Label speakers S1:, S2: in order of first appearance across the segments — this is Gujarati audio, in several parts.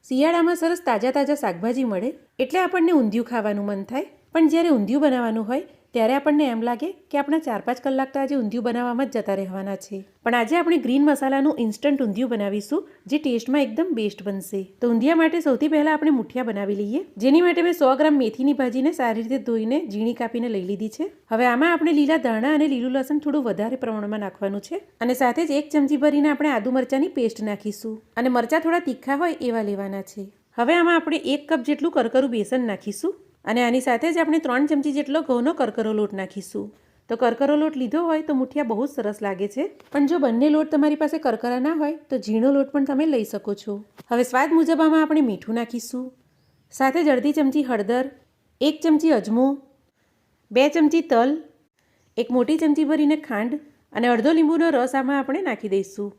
S1: શિયાળામાં સરસ તાજા તાજા શાકભાજી મળે એટલે આપણને ઊંધિયું ખાવાનું મન થાય, પણ જ્યારે ઊંધિયું બનાવવાનું હોય ત્યારે આપણને એમ લાગે કે આપણા 4-5 કલાક તો આજે ઊંધિયું બનાવવામાં જ જતા રહેવાના છે. પણ આજે આપણે ગ્રીન મસાલાનું ઇન્સ્ટન્ટ ઊંધિયું બનાવીશું, જે ટેસ્ટમાં એકદમ બેસ્ટ બનશે. તો ઊંધિયા માટે સૌથી પહેલાં આપણે મુઠિયા બનાવી લઈએ, જેની માટે મેં 100 ગ્રામ મેથીની ભાજીને સારી રીતે ધોઈને ઝીણી કાપીને લઈ લીધી છે. હવે આમાં આપણે લીલા ધાણા અને લીલું લસણ થોડું વધારે પ્રમાણમાં નાખવાનું છે, અને સાથે જ 1 ચમચી ભરીને આપણે આદુ મરચાંની પેસ્ટ નાખીશું, અને મરચાં થોડા તીખા હોય એવા લેવાના છે. હવે આમાં આપણે 1 કપ જેટલું કરકરું બેસન નાખીશું, અને આની સાથે જ આપણે 3 ચમચી જેટલો ઘઉંનો કરકરો લોટ નાખીશું. તો કરકરો લોટ લીધો હોય તો મુઠિયા બહુ જ સરસ લાગે છે, પણ જો બંને લોટ તમારી પાસે કરકરા ના હોય તો ઝીણો લોટ પણ તમે લઈ શકો છો. હવે સ્વાદ મુજબ આમાં આપણે મીઠું નાખીશું, સાથે જ અડધી ચમચી હળદર, 1 ચમચી અજમો, 2 ચમચી તલ, 1 મોટી ચમચી ભરીને ખાંડ અને અડધો લીંબુનો રસ આમાં આપણે નાખી દઈશું.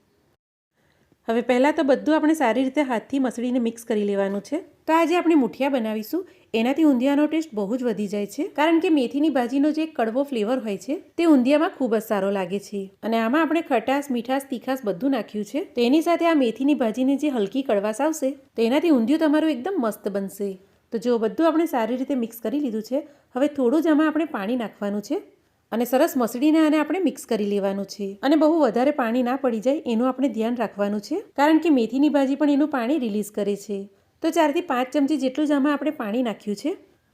S1: હવે પહેલાં તો બધું આપણે સારી રીતે હાથથી મસળીને મિક્સ કરી લેવાનું છે. તો આજે આપણે મુઠિયા બનાવીશું, એનાથી ઊંધિયાનો ટેસ્ટ બહુ જ વધી જાય છે, કારણ કે મેથીની ભાજીનો જે કડવો ફ્લેવર હોય છે તે ઊંધિયામાં ખૂબ જ સારો લાગે છે. અને આમાં આપણે ખટાશ, મીઠાશ, તીખાશ બધું નાખ્યું છે, તો એની સાથે આ મેથીની ભાજીની જે હલકી કડવાશ આવશે તો એનાથી ઊંધિયું તમારું એકદમ મસ્ત બનશે. તો જો બધું આપણે સારી રીતે મિક્સ કરી લીધું છે, હવે થોડું જ આમાં આપણે પાણી નાખવાનું છે અને સરસ મસળીને આને આપણે મિક્સ કરી લેવાનું છે. અને બહુ વધારે પાણી ના પડી જાય એનું આપણે ધ્યાન રાખવાનું છે, કારણ કે મેથીની ભાજી પણ એનું પાણી રિલીઝ કરે છે. તો 4 થી 5 ચમચી જેટલું જ આમાં આપણે પાણી નાખ્યું છે,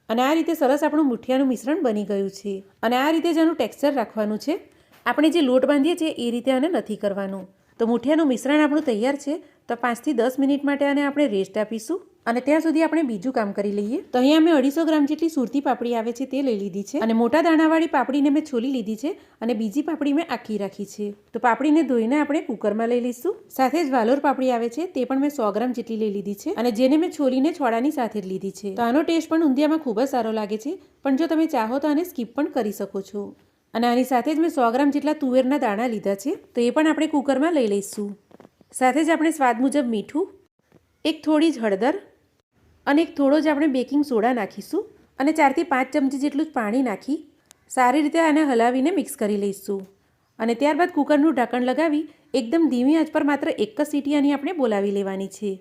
S1: અને આ રીતે સરસ આપણું મુઠિયાનું મિશ્રણ બની ગયું છે. અને આ રીતે જ આનું ટેક્સચર રાખવાનું છે, આપણે જે લોટ બાંધીએ છીએ એ રીતે આને નથી કરવાનું. તો મુઠિયાનું મિશ્રણ આપણું તૈયાર છે, તો 5 થી 10 મિનિટ માટે આને આપણે રેસ્ટ આપીશું, અને ત્યાં સુધી આપણે બીજું કામ કરી લઈએ. તો અહીંયા મેં 250 ગ્રામ જેટલી સુરતી પાપડી આવે છે તે લઈ લીધી છે, અને મોટા દાણાવાળી પાપડીને મેં છોલી લીધી છે, અને બીજી પાપડી મેં આખી રાખી છે. તો પાપડીને ધોઈને આપણે કુકરમાં લઈ લઈશું. સાથે જ વાલોર પાપડી આવે છે તે પણ મેં 100 ગ્રામ જેટલી લઈ લીધી છે, અને જેને મેં છોલીને છોડાની સાથે જ લીધી છે. તો આનો ટેસ્ટ પણ ઊંધિયામાં ખૂબ જ સારો લાગે છે, પણ જો તમે ચાહો તો આને સ્કીપ પણ કરી શકો છો. અને આની સાથે જ મેં 100 ગ્રામ જેટલા તુવેરના દાણા લીધા છે, તો એ પણ આપણે કુકરમાં લઈ લઈશું. સાથે જ આપણે સ્વાદ મુજબ મીઠું, એક થોડી જ હળદર અને એક થોડો જ આપણે બેકિંગ સોડા નાખીશું, અને 4 થી 5 ચમચી જેટલું જ પાણી નાખી સારી રીતે આને હલાવીને મિક્સ કરી લઈશું. અને ત્યારબાદ કુકરનું ઢાંકણ લગાવી એકદમ ધીમી આંચ પર માત્ર 1 જ સીટી આની આપણે બોલાવી લેવાની છે.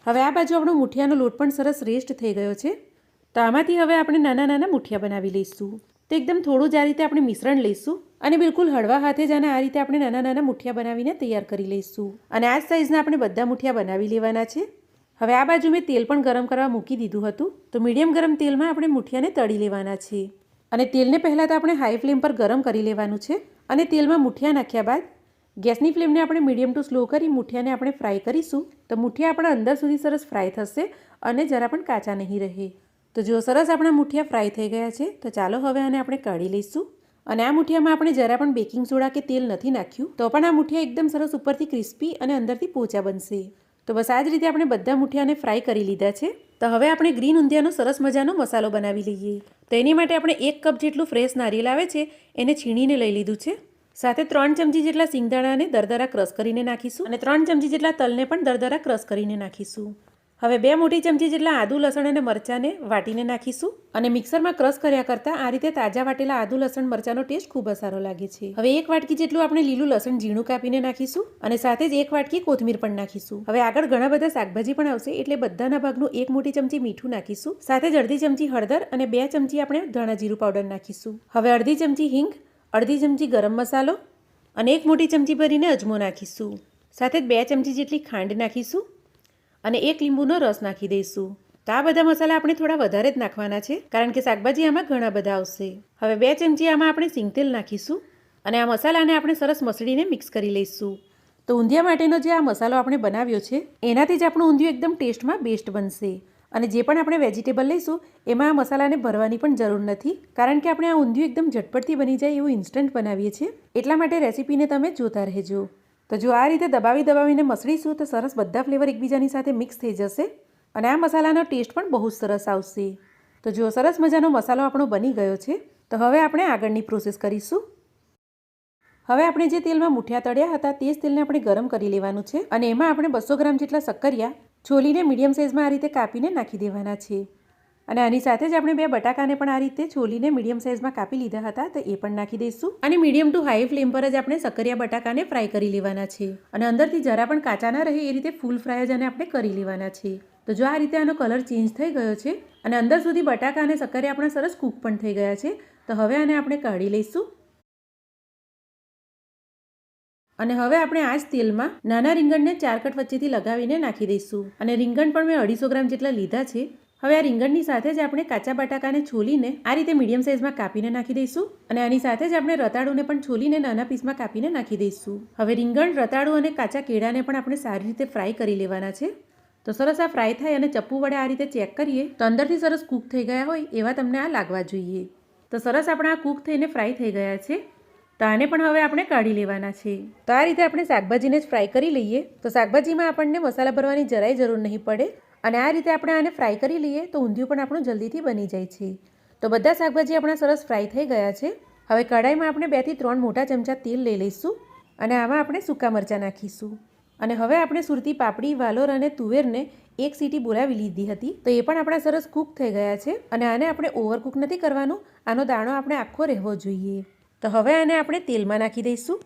S1: હવે આ બાજુ આપણો મુઠિયાનો લોટ પણ સરસ રેસ્ટ થઈ ગયો છે, તો આમાંથી હવે આપણે નાના નાના મુઠિયા બનાવી લઈશું. તો એકદમ થોડું જ આ રીતે આપણે મિશ્રણ લઈશું, અને બિલકુલ હળવા હાથે જ આને આ રીતે આપણે નાના નાના મુઠિયા બનાવીને તૈયાર કરી લઈશું. અને આ જ સાઈઝના આપણે બધા મુઠિયા બનાવી લેવાના છે. હવે આ બાજુ મેં તેલ પણ ગરમ કરવા મૂકી દીધું હતું, તો મીડિયમ ગરમ તેલમાં આપણે મુઠિયાને તળી લેવાના છે. અને તેલને પહેલાં તો આપણે હાઈ ફ્લેમ પર ગરમ કરી લેવાનું છે, અને તેલમાં મુઠિયા નાખ્યા બાદ ગેસની ફ્લેમને આપણે મીડિયમ ટુ સ્લો કરી મુઠિયાને આપણે ફ્રાય કરીશું. તો મુઠિયા આપણા અંદર સુધી સરસ ફ્રાય થશે અને જરા પણ કાચા નહીં રહે. તો જો સરસ આપણા મુઠિયા ફ્રાય થઈ ગયા છે, તો ચાલો હવે આને આપણે કાઢી લઈશું. અને આ મુઠિયામાં આપણે જરા પણ બેકિંગ સોડા કે તેલ નથી નાખ્યું, તો પણ આ મુઠિયા એકદમ સરસ ઉપરથી ક્રિસ્પી અને અંદરથી પોચા બનશે. તો બસ આ જ રીતે આપણે બધા મુઠિયાને ફ્રાય કરી લીધા છે. તો હવે આપણે ગ્રીન ઊંધિયાનો સરસ મજાનો મસાલો બનાવી લઈએ. તો એની માટે આપણે 1 કપ જેટલું ફ્રેશ નારિયેળ આવે છે એને છીણીને લઈ લીધું છે. સાથે 3 ચમચી જેટલા સિંગદાણાને દરદરા ક્રશ કરીને નાખીશું, અને 3 ચમચી જેટલા તલને પણ દરદરા ક્રશ કરીને નાખીશું. હવે 2 મોટી ચમચી જેટલા આદુ લસણ અને મરચાંને વાટીને નાખીશું, અને મિક્સરમાં ક્રશ કર્યા કરતાં આ રીતે તાજા વાટેલા આદુ લસણ મરચાંનો ટેસ્ટ ખૂબ જ સારો લાગે છે. હવે 1 વાટકી જેટલું આપણે લીલું લસણ ઝીણું કાપીને નાખીશું, અને સાથે જ 1 વાટકી કોથમીર પણ નાખીશું. હવે આગળ ઘણા બધા શાકભાજી પણ આવશે, એટલે બધાના ભાગનું 1 મોટી ચમચી મીઠું નાખીશું. સાથે જ અડધી ચમચી હળદર અને 2 ચમચી આપણે ધાણા જીરું પાવડર નાખીશું. હવે અડધી ચમચી હિંગ, અડધી ચમચી ગરમ મસાલો અને 1 મોટી ચમચી ભરીને અજમો નાખીશું. સાથે જ 2 ચમચી જેટલી ખાંડ નાખીશું, અને 1 લીંબુનો રસ નાખી દઈશું. તો આ બધા મસાલા આપણે થોડા વધારે જ નાખવાના છે, કારણ કે શાકભાજી આમાં ઘણા બધા આવશે. હવે 2 ચમચી આમાં આપણે સિંગતેલ નાખીશું, અને આ મસાલાને આપણે સરસ મસળીને મિક્સ કરી લઈશું. તો ઊંધિયા માટેનો જે આ મસાલો આપણે બનાવ્યો છે એનાથી જ આપણું ઊંધિયું એકદમ ટેસ્ટમાં બેસ્ટ બનશે. અને જે પણ આપણે વેજીટેબલ લઈશું એમાં આ મસાલાને ભરવાની પણ જરૂર નથી, કારણ કે આપણે આ ઊંધિયું એકદમ ઝટપટથી બની જાય એવું ઇન્સ્ટન્ટ બનાવીએ છીએ. એટલા માટે રેસીપીને તમે જોતા રહેજો. તો જો આ રીતે દબાવીને મસળીશું તો સરસ બધા ફ્લેવર એકબીજાની સાથે મિક્સ થઈ જશે, અને આ મસાલાનો ટેસ્ટ પણ બહુ જ સરસ આવશે. તો જો સરસ મજાનો મસાલો આપણો બની ગયો છે, તો હવે આપણે આગળની પ્રોસેસ કરીશું. હવે આપણે જે તેલમાં મુઠિયા તળ્યા હતા તે જ તેલને આપણે ગરમ કરી લેવાનું છે, અને એમાં આપણે 200 ગ્રામ જેટલા શક્કરિયા છોલીને મીડિયમ સાઇઝમાં આ રીતે કાપીને નાખી દેવાના છે. અને આની સાથે જ આપણે 2 બટાકાને પણ આ રીતે છોલીને મીડિયમ સાઇઝમાં કાપી લીધા હતા, તો એ પણ નાખી દઈશું. અને મીડિયમ ટુ હાઈ ફ્લેમ પર જ આપણે સક્કરિયા બટાકાને ફ્રાય કરી લેવાના છે. અને અંદરથી જરા પણ કાચા ના રહે એ રીતે ફૂલ ફ્રાય જ આને આપણે કરી લેવાના છે. તો જો આ રીતે આનો કલર ચેન્જ થઈ ગયો છે અને અંદર સુધી બટાકા અને સક્કરિયા આપણા સરસ કૂક પણ થઈ ગયા છે, તો હવે આને આપણે કાઢી લઈશું. અને હવે આપણે આ જ તેલમાં નાના રીંગણને 4 કટ વચ્ચેથી લગાવીને નાખી દઈશું. અને રીંગણ પણ મેં 250 ગ્રામ જેટલા લીધા છે. હવે આ રીંગણની સાથે જ આપણે કાચા બટાકાને છોલીને આ રીતે મીડિયમ સાઇઝમાં કાપીને નાખી દઈશું. અને આની સાથે જ આપણે રતાળુને પણ છોલીને નાના પીસમાં કાપીને નાખી દઈશું. હવે રીંગણ, રતાળુ અને કાચા કેળાને પણ આપણે સારી રીતે ફ્રાય કરી લેવાના છે. તો સરસ આ ફ્રાય થાય અને ચપ્પુ વડે આ રીતે ચેક કરીએ તો અંદરથી સરસ કૂક થઈ ગયા હોય એવા તમને આ લાગવા જોઈએ. તો સરસ આપણા આ કૂક થઈને ફ્રાય થઈ ગયા છે. તો આને પણ હવે આપણે કાઢી લેવાના છે. તો આ રીતે આપણે શાકભાજીને જ ફ્રાય કરી લઈએ તો શાકભાજીમાં આપણને મસાલા ભરવાની જરાય જરૂર નહીં પડે. અને આ રીતે આપણે આને ફ્રાય કરી લઈએ તો ઊંધિયું પણ આપણું જલ્દીથી બની જાય છે. તો બધા શાકભાજી આપણા સરસ ફ્રાય થઈ ગયા છે. હવે કઢાઈમાં આપણે 2 થી 3 મોટા ચમચા તેલ લઈ લઈશું અને આમાં આપણે સૂકા મરચાં નાખીશું. અને હવે આપણે સુરતી પાપડી, વાલોર અને તુવેરને 1 સીટી બોલાવી લીધી હતી, તો એ પણ આપણા સરસ કૂક થઈ ગયા છે. અને આને આપણે ઓવરકૂક નથી કરવાનું, આનો દાણો આપણે આખો રહેવો જોઈએ. તો હવે આને આપણે તેલમાં નાખી દઈશું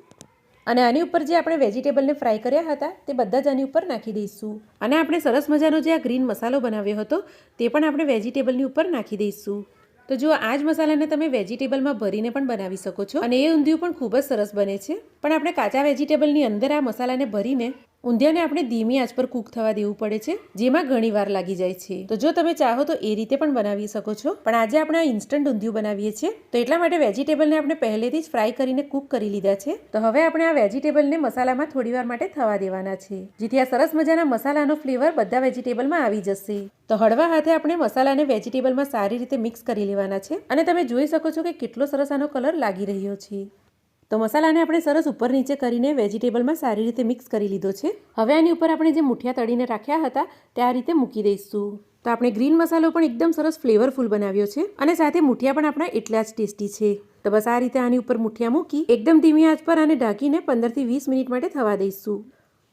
S1: અને આની ઉપર જે આપણે વેજીટેબલને ફ્રાય કર્યા હતા તે બધા જ આની ઉપર નાખી દઈશું. અને આપણે સરસ મજાનો જે આ ગ્રીન મસાલો બનાવ્યો હતો તે પણ આપણે વેજીટેબલની ઉપર નાખી દઈશું. તો જો આ જ મસાલાને તમે વેજીટેબલમાં ભરીને પણ બનાવી શકો છો અને એ ઊંધિયું પણ ખૂબ જ સરસ બને છે. પણ આપણે કાચા વેજીટેબલની અંદર આ મસાલાને ભરીને ઊંધિયાને આપણે ધીમી આંચ પર કૂક થવા દેવું પડે છે, જેમાં ઘણી વાર લાગી જાય છે. તો જો તમે ચાહો તો એ રીતે પણ બનાવી શકો છો, પણ આજે આપણે આ ઇન્સ્ટન્ટ ઊંધિયું બનાવીએ છીએ તો એટલા માટે વેજીટેબલને આપણે પહેલેથી જ ફ્રાય કરીને કૂક કરી લીધા છે. તો હવે આપણે આ વેજીટેબલને મસાલામાં થોડી વાર માટે થવા દેવાના છે, જેથી આ સરસ મજાના મસાલાનો ફ્લેવર બધા વેજીટેબલમાં આવી જશે. તો હળવા હાથે આપણે મસાલાને વેજીટેબલમાં સારી રીતે મિક્સ કરી લેવાના છે. અને તમે જોઈ શકો છો કે કેટલો સરસ આનો કલર લાગી રહ્યો છે. તો મસાલાને આપણે સરસ ઉપર નીચે કરીને વેજીટેબલમાં સારી રીતે મિક્સ કરી લીધો છે. હવે આની ઉપર આપણે જે મુઠિયા તળીને રાખ્યા હતા તે આ રીતે મૂકી દઈશું. તો આપણે ગ્રીન મસાલો પણ એકદમ સરસ ફ્લેવરફુલ બનાવ્યો છે અને સાથે મુઠિયા પણ આપણા એટલા જ ટેસ્ટી છે. તો બસ આ રીતે આની ઉપર મુઠિયા મૂકી એકદમ ધીમી આંચ પર આને ઢાંકીને 15 થી 20 મિનિટ માટે થવા દઈશું.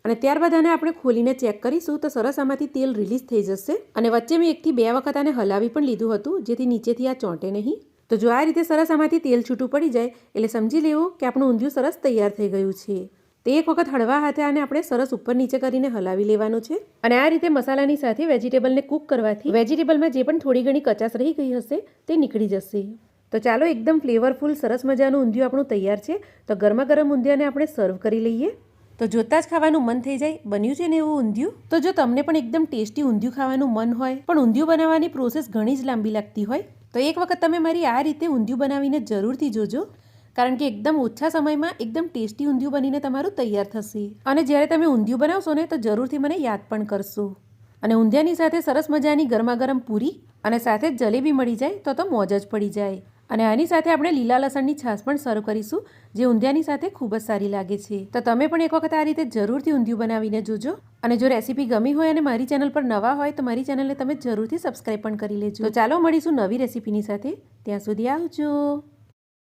S1: અને ત્યારબાદ આને આપણે ખોલીને ચેક કરીશું તો સરસ આમાંથી તેલ રિલીઝ થઈ જશે. અને વચ્ચે મેં 1 થી 2 વખત આને હલાવી પણ લીધું હતું, જેથી નીચેથી આ ચોંટે નહીં. તો જો આ રીતે સરસ આમાંથી તેલ છૂટું પડી જાય એટલે સમજી લેવું કે આપણું ઊંધિયું સરસ તૈયાર થઈ ગયું છે. તો એક વખત હળવા હાથે આને આપણે સરસ ઉપર નીચે કરીને હલાવી લેવાનું છે. અને આ રીતે મસાલાની સાથે વેજીટેબલને કૂક કરવાથી વેજીટેબલમાં જે પણ થોડી ઘણી કચાશ રહી ગઈ હશે તે નીકળી જશે. તો ચાલો એકદમ ફ્લેવરફુલ સરસ મજાનું ઊંધિયું આપણું તૈયાર છે. તો ગરમા ગરમ ઊંધિયાને આપણે સર્વ કરી લઈએ. તો જોતાં જ ખાવાનું મન થઈ જાય, બન્યું છે ને એવું ઊંધિયું. તો જો તમને પણ એકદમ ટેસ્ટી ઊંધિયું ખાવાનું મન હોય પણ ઊંધિયું બનાવવાની પ્રોસેસ ઘણી જ લાંબી લાગતી હોય તો એક વખત તમે મારી આ રીતે ઊંધિયું બનાવીને જરૂરથી જોજો, કારણ કે એકદમ ઓછા સમયમાં એકદમ ટેસ્ટી ઊંધિયું બનીને તમારું તૈયાર થશે. અને જ્યારે તમે ઊંધિયું બનાવશો ને તો જરૂરથી મને યાદ પણ કરશો. અને ઊંધિયાની સાથે સરસ મજાની ગરમા ગરમ પૂરી અને સાથે જ જલેબી મળી જાય તો મોજ જ પડી જાય. અને આની સાથે આપણે લીલા લસણની છાશ પણ સર્વ કરીશું, જે ઊંધિયાની સાથે ખૂબ જ સારી લાગે છે. તો તમે પણ એક વખત આ રીતે જરૂરથી ઊંધિયું બનાવીને જોજો. અને જો રેસીપી ગમી હોય અને મારી ચેનલ પર નવા હોય તો મારી ચેનલને તમે જરૂરથી સબસ્ક્રાઈબ પણ કરી લેજો. તો ચાલો મળીશું નવી રેસીપીની સાથે. ત્યાં સુધી આવજો.